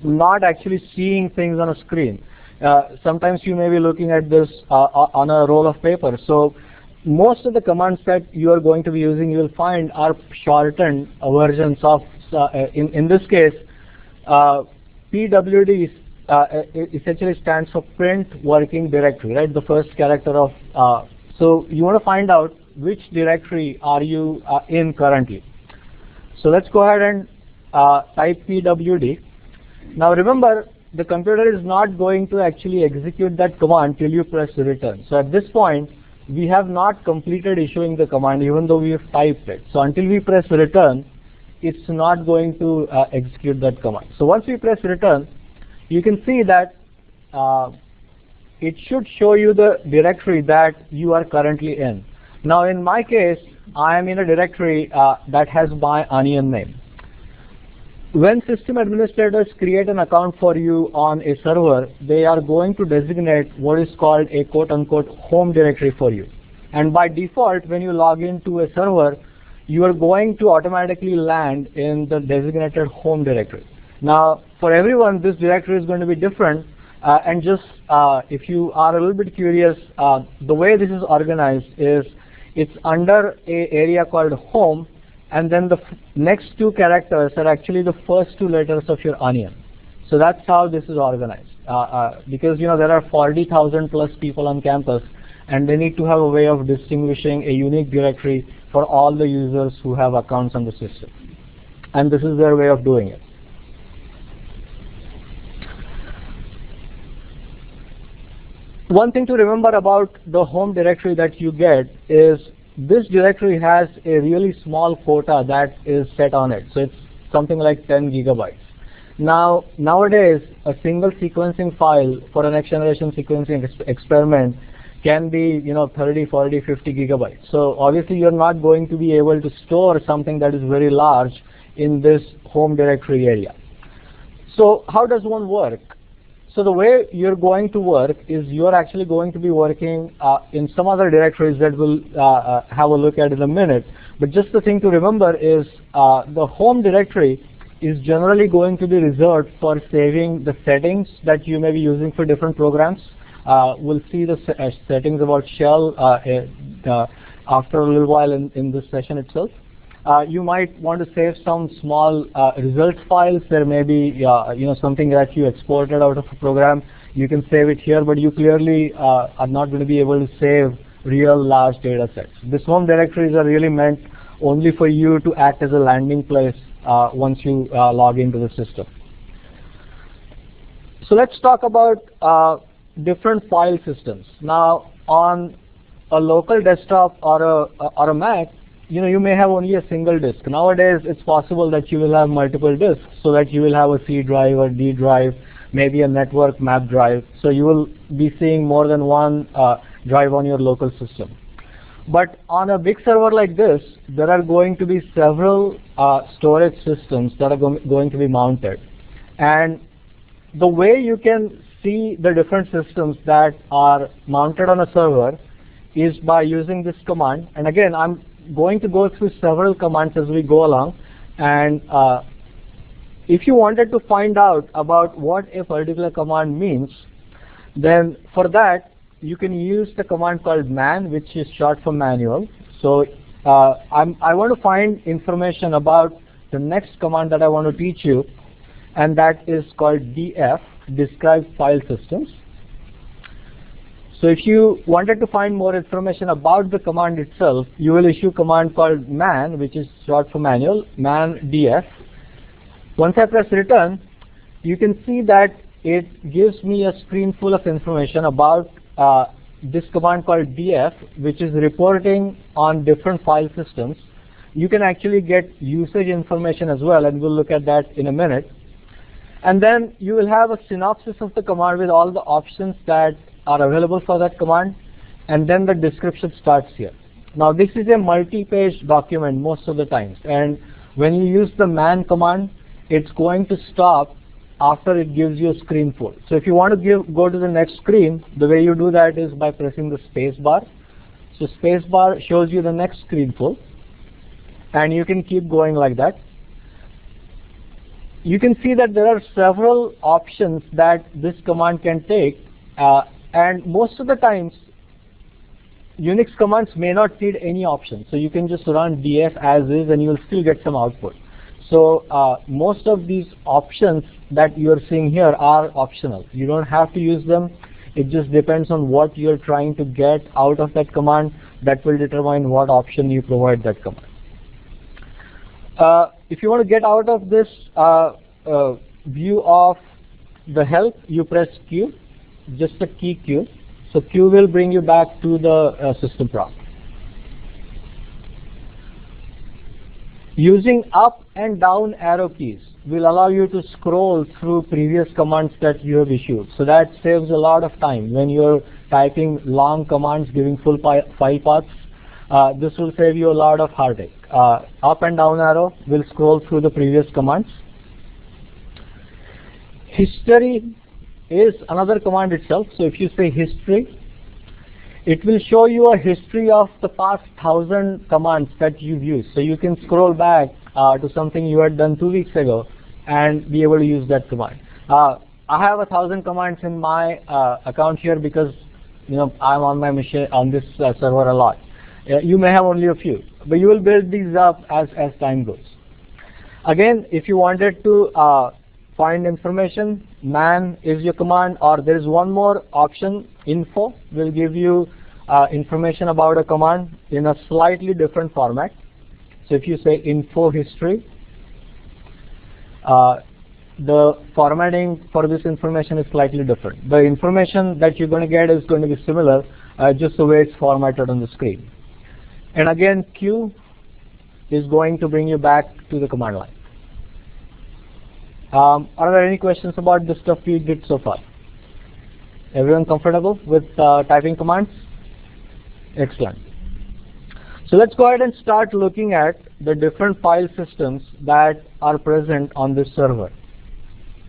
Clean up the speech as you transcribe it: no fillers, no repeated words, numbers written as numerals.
not actually seeing things on a screen. Sometimes you may be looking at this on a roll of paper. So most of the commands that you are going to be using, you will find are shortened versions of, in this case, PWD essentially stands for print working directory, right? The first character of, so you want to find out which directory are you in currently. So let's go ahead and type PWD. Now remember, the computer is not going to actually execute that command till you press return. So at this point, we have not completed issuing the command even though we have typed it. So until we press return, it's not going to execute that command. So once we press return, you can see that it should show you the directory that you are currently in. Now in my case, I am in a directory that has my onion name. When system administrators create an account for you on a server, they are going to designate what is called a quote-unquote home directory for you. And by default, when you log into a server, you are going to automatically land in the designated home directory. Now, for everyone, this directory is going to be different. And just if you are a little bit curious, the way this is organized is it's under an area called home, and then the next two characters are actually the first two letters of your onion. So that's how this is organized. Because there are 40,000 plus people on campus, and they need to have a way of distinguishing a unique directory for all the users who have accounts on the system. And this is their way of doing it. One thing to remember about the home directory that you get is this directory has a really small quota that is set on it. So it's something like 10 gigabytes. Now, nowadays, a single sequencing file for a next generation sequencing experiment can be 30, 40, 50 gigabytes. So obviously you're not going to be able to store something that is very large in this home directory area. So how does one work? So the way you're going to work is you're actually going to be working in some other directories that we'll have a look at in a minute. But just the thing to remember is the home directory is generally going to be reserved for saving the settings that you may be using for different programs. We'll see the settings about shell after a little while in this session itself. You might want to save some small results files. There may be something that you exported out of a program. You can save it here, but you clearly are not going to be able to save real large data sets. These home directories are really meant only for you to act as a landing place once you log into the system. So let's talk about different file systems. Now, on a local desktop or a Mac, you may have only a single disk. Nowadays, it's possible that you will have multiple disks, so that you will have a C drive or D drive, maybe a network map drive. So you will be seeing more than one drive on your local system. But on a big server like this, there are going to be several storage systems that are going to be mounted. And the way you can see the different systems that are mounted on a server is by using this command. And again, I'm going to go through several commands as we go along. And if you wanted to find out about what a particular command means, then for that, you can use the command called man, which is short for manual. So I want to find information about the next command that I want to teach you, and that is called df, describe file systems. So if you wanted to find more information about the command itself, you will issue a command called man, which is short for manual, man df. Once I press return, you can see that it gives me a screen full of information about this command called df, which is reporting on different file systems. You can actually get usage information as well, and we'll look at that in a minute. And then you will have a synopsis of the command with all the options that are available for that command, and then the description starts here. Now this is a multi-page document most of the times, and when you use the man command, it's going to stop after it gives you a screen full. So if you want to go to the next screen, the way you do that is by pressing the space bar. So space bar shows you the next screen full, and you can keep going like that. you can see that there are several options that this command can take, and most of the times Unix commands may not need any option. So you can just run df as is and you will still get some output. So most of these options that you are seeing here are optional. You don't have to use them. It just depends on what you're trying to get out of that command. That will determine what option you provide that command. If you want to get out of this view of the help, you press Q, just the key Q. So Q will bring you back to the system prompt. Using up and down arrow keys will allow you to scroll through previous commands that you have issued. So that saves a lot of time when you're typing long commands giving full file paths. This will save you a lot of heartache. Up and down arrow will scroll through the previous commands. History is another command itself. So if you say history, it will show you a history of the past 1,000 commands that you've used. So you can scroll back to something you had done 2 weeks ago and be able to use that command. I have 1,000 commands in my account here because I'm on my machine on this server a lot. You may have only a few, but you will build these up as time goes. Again, if you wanted to find information, man is your command, or there is one more option, info will give you information about a command in a slightly different format. So if you say info history, the formatting for this information is slightly different. The information that you're going to get is going to be similar, just the way it's formatted on the screen. And again, Q is going to bring you back to the command line. Are there any questions about the stuff we did so far? Everyone comfortable with typing commands? Excellent. So let's go ahead and start looking at the different file systems that are present on this server.